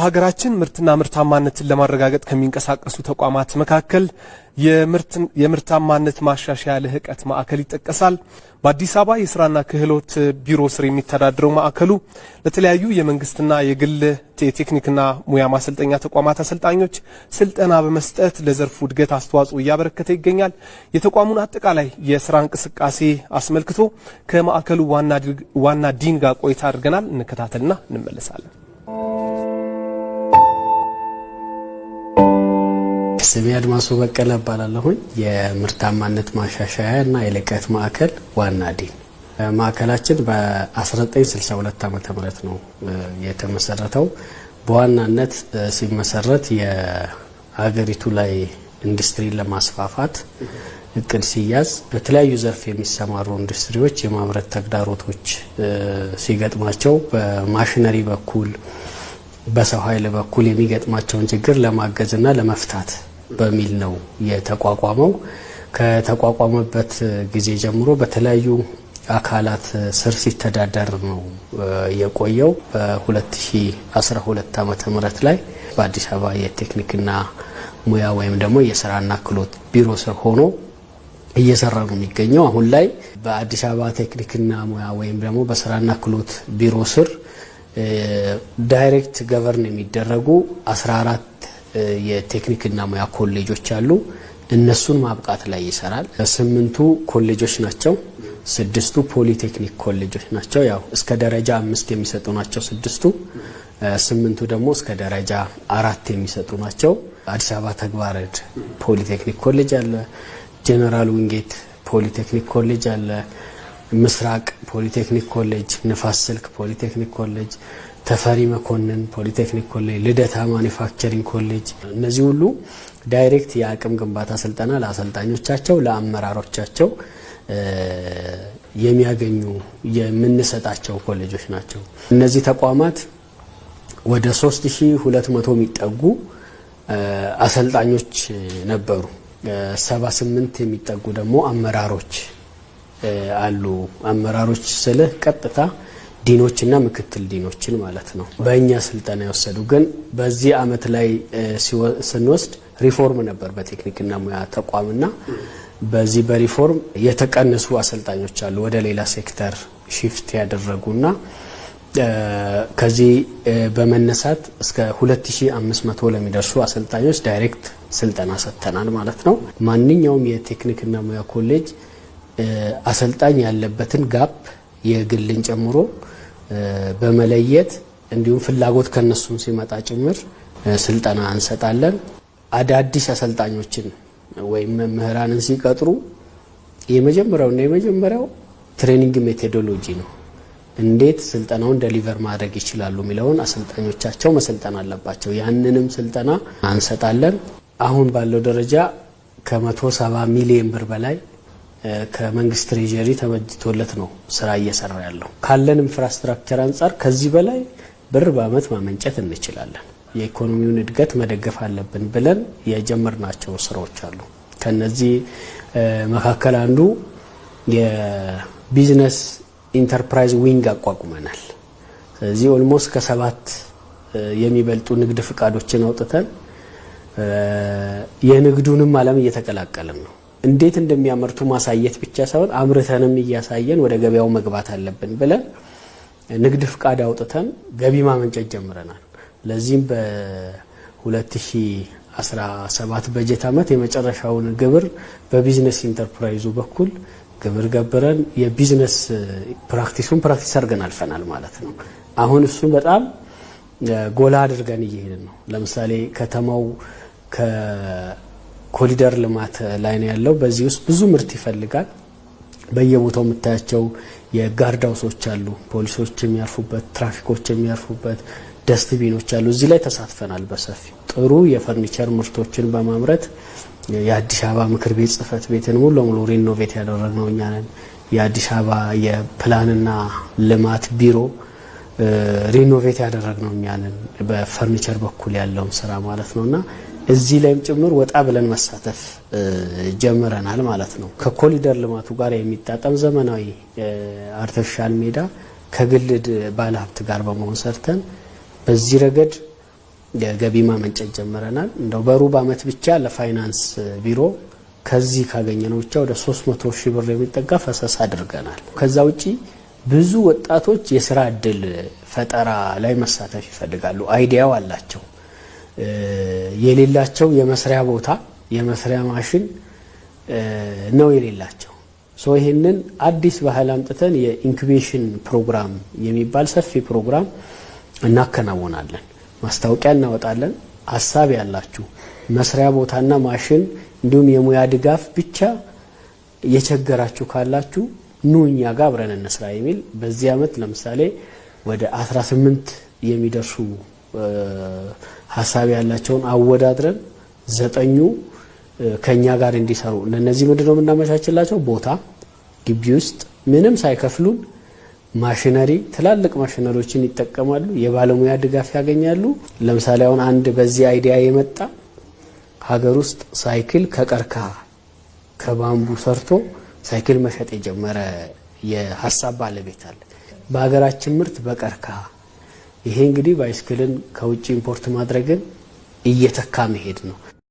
በሀገራችን ምርትና ምርታማነትን ለማረጋገጥ ከሚንቀሳቀሱ ተቋማት መካከል የምርታማነት ማሻሻያ ልህቀት ማዕከል ይጠቀሳል። በአዲስ አበባ የስራና ክህሎት ቢሮ ስር የሚተዳደረው ማዕከሉ ለተለያዩ የመንግስትና የግል የቴክኒክና ሙያ ማሰልጠኛ ተቋማት አሰልጣኞች ስልጠና በመስጠት ለዘርፉ እድገት አስተዋጽኦ እያበረከተ ይገኛል። የተቋሙን አጠቃላይ የስራ እንቅስቃሴ አስመልክቶ ከማዕከሉ ዋና ዲን ጋር ቆይታ አድርገናል። እንከታተልና እንመለሳለን። ስሜ አድማሱ በቀለ እባላለሁኝ። የምርታማነት ማሻሻያና የልቀት ማዕከል ዋና ዲን። ማዕከላችን በ1962 ዓ.ም ነው የተመሰረተው። በዋናነት ሲመሰረት የሀገሪቱ ላይ ኢንዱስትሪን ለማስፋፋት እቅድ ሲያዝ በተለያዩ ዘርፍ የሚሰማሩ ኢንዱስትሪዎች የማምረት ተግዳሮቶች ሲገጥማቸው በማሽነሪ በኩል በሰው ኃይል በኩል የሚገጥማቸውን ችግር ለማገዝና ለመፍታት በሚል ነው የተቋቋመው። ከተቋቋመበት ጊዜ ጀምሮ በተለያዩ አካላት ስር ሲተዳደር ነው የቆየው። በ2012 ዓ.ም ላይ በአዲስ አበባ የቴክኒክና ሙያ ወይም ደግሞ የስራና ክህሎት ቢሮ ስር ሆኖ እየሰራ ነው የሚገኘው። አሁን ላይ በአዲስ አበባ ቴክኒክና ሙያ ወይም ደግሞ በስራና ክህሎት ቢሮ ስር ዳይሬክት ገቨርን የሚደረጉ 14 የቴክኒክና ሙያ ኮሌጆች አሉ። እነሱን ማብቃት ላይ ይሰራል። 8ቱ ኮሌጆች ናቸው። 6ቱ ፖሊቴክኒክ ኮሌጆች ናቸው። ያው እስከ ደረጃ 5 የሚሰጡ ናቸው 6ቱ። 8ቱ ደግሞ እስከ ደረጃ 4 የሚሰጡ ናቸው። አዲስ አበባ ተግባረድ ፖሊቴክኒክ ኮሌጅ አለ። ጄኔራል ዊንጌት ፖሊቴክኒክ ኮሌጅ አለ። ምስራቅ ፖሊቴክኒክ ኮሌጅ፣ ንፋስ ስልክ ፖሊቴክኒክ ኮሌጅ፣ ተፈሪ መኮንን ፖሊቴክኒክ ኮሌጅ፣ ልደታ ማኒፋክቸሪንግ ኮሌጅ። እነዚህ ሁሉ ዳይሬክት የአቅም ግንባታ ስልጠና ለአሰልጣኞቻቸው ለአመራሮቻቸው የሚያገኙ የምንሰጣቸው ኮሌጆች ናቸው። እነዚህ ተቋማት ወደ 3200 የሚጠጉ አሰልጣኞች ነበሩ። 78 የሚጠጉ ደግሞ አመራሮች አሉ። አመራሮች ስለ ቀጥታ ዲኖችና ምክትል ዲኖችን ማለት ነው። በእኛ ስልጠና የወሰዱ ግን በዚህ አመት ላይ ስንወስድ ሪፎርም ነበር በቴክኒክና ሙያ ተቋምና በዚህ በሪፎርም የተቀነሱ አሰልጣኞች አሉ ወደ ሌላ ሴክተር ሺፍት ያደረጉና ከዚህ በመነሳት እስከ 2500 ለሚደርሱ አሰልጣኞች ዳይሬክት ስልጠና ሰጥተናል ማለት ነው። ማንኛውም የቴክኒክና ሙያ ኮሌጅ አሰልጣኝ ያለበትን ጋፕ የግልን ጨምሮ በመለየት እንዲሁም ፍላጎት ከነሱም ሲመጣ ጭምር ስልጠና እንሰጣለን። አዳዲስ አሰልጣኞችን ወይም መምህራንን ሲቀጥሩ የመጀመሪያው ትሬኒንግ ሜቶዶሎጂ ነው። እንዴት ስልጠናውን ዴሊቨር ማድረግ ይችላሉ የሚለውን አሰልጣኞቻቸው መሰልጠን አለባቸው። ያንንም ስልጠና እንሰጣለን። አሁን ባለው ደረጃ ከ170 ሚሊዮን ብር በላይ ከመንግስት ትሬጀሪ ተበጅቶለት ነው ስራ እየሰራ ያለው። ካለን ኢንፍራስትራክቸር አንፃር ከዚህ በላይ ብር በአመት ማመንጨት እንችላለን። የኢኮኖሚውን እድገት መደገፍ አለብን ብለን የጀመርናቸው ስራዎች አሉ። ከነዚህ መካከል አንዱ የቢዝነስ ኢንተርፕራይዝ ዊንግ አቋቁመናል። ስለዚህ ኦልሞስት ከ7 የሚበልጡ ንግድ ፍቃዶችን አውጥተን የንግዱንም ዓለም እየተቀላቀልን ነው። እንዴት እንደሚያመርቱ ማሳየት ብቻ ሳይሆን አምርተንም እያሳየን ወደ ገበያው መግባት አለብን ብለን ንግድ ፍቃድ አውጥተን ገቢ ማመንጨት ጀምረናል። ለዚህም በ2017 በጀት ዓመት የመጨረሻውን ግብር በቢዝነስ ኢንተርፕራይዙ በኩል ግብር ገብረን የቢዝነስ ፕራክቲስ አድርገን አልፈናል ማለት ነው። አሁን እሱ በጣም ጎላ አድርገን እየሄድን ነው። ለምሳሌ ከተማው ኮሪደር ልማት ላይ ነው ያለው። በዚህ ውስጥ ብዙ ምርት ይፈልጋል። በየቦታው የምታያቸው የጋርድ ሃውሶች አሉ፣ ፖሊሶች የሚያርፉበት፣ ትራፊኮች የሚያርፉበት፣ ደስትቢኖች አሉ። እዚህ ላይ ተሳትፈናል በሰፊ ጥሩ የፈርኒቸር ምርቶችን በማምረት የአዲስ አበባ ምክር ቤት ጽህፈት ቤትን ሙሉ ለሙሉ ሪኖቬት ያደረግነው እኛ ነን። የአዲስ አበባ የፕላንና ልማት ቢሮ ሪኖቬት ያደረግነው እኛ ነን። በፈርኒቸር በኩል ያለውን ስራ ማለት ነውና እዚህ ላይም ጭምር ወጣ ብለን መሳተፍ ጀምረናል ማለት ነው። ከኮሪደር ልማቱ ጋር የሚጣጣም ዘመናዊ አርቲፊሻል ሜዳ ከግል ባለሀብት ጋር በመሆን ሰርተን በዚህ ረገድ ገቢ ማመንጨት ጀምረናል። እንደው በሩብ ዓመት ብቻ ለፋይናንስ ቢሮ ከዚህ ካገኘነው ብቻ ወደ 300 ሺህ ብር የሚጠጋ ፈሰስ አድርገናል። ከዛ ውጪ ብዙ ወጣቶች የስራ እድል ፈጠራ ላይ መሳተፍ ይፈልጋሉ። አይዲያው አላቸው፣ የሌላቸው የመስሪያ ቦታ የመስሪያ ማሽን ነው የሌላቸው። ይህንን አዲስ ባህል አምጥተን የኢንኩቤሽን ፕሮግራም የሚባል ሰፊ ፕሮግራም እናከናውናለን። ማስታወቂያ እናወጣለን። ሀሳብ ያላችሁ መስሪያ ቦታና ማሽን እንዲሁም የሙያ ድጋፍ ብቻ የቸገራችሁ ካላችሁ ኑ እኛ ጋር አብረን እንስራ የሚል በዚህ ዓመት ለምሳሌ ወደ 18 የሚደርሱ ሀሳብ ያላቸውን አወዳድረን 9ኙ ከኛ ጋር እንዲሰሩ ለነዚህ ምንድነው የምናመቻችላቸው? ቦታ ግቢ ውስጥ ምንም ሳይከፍሉን ማሽነሪ ትላልቅ ማሽነሪዎችን ይጠቀማሉ። የባለሙያ ድጋፍ ያገኛሉ። ለምሳሌ አሁን አንድ በዚህ አይዲያ የመጣ ሀገር ውስጥ ሳይክል ከቀርከሃ ከባምቡ ሰርቶ ሳይክል መሸጥ የጀመረ የሀሳብ ባለቤት አለ። በሀገራችን ምርት በቀርከሃ ይሄ እንግዲህ ባይስክልን ከውጭ ኢምፖርት ማድረግን እየተካ መሄድ ነው።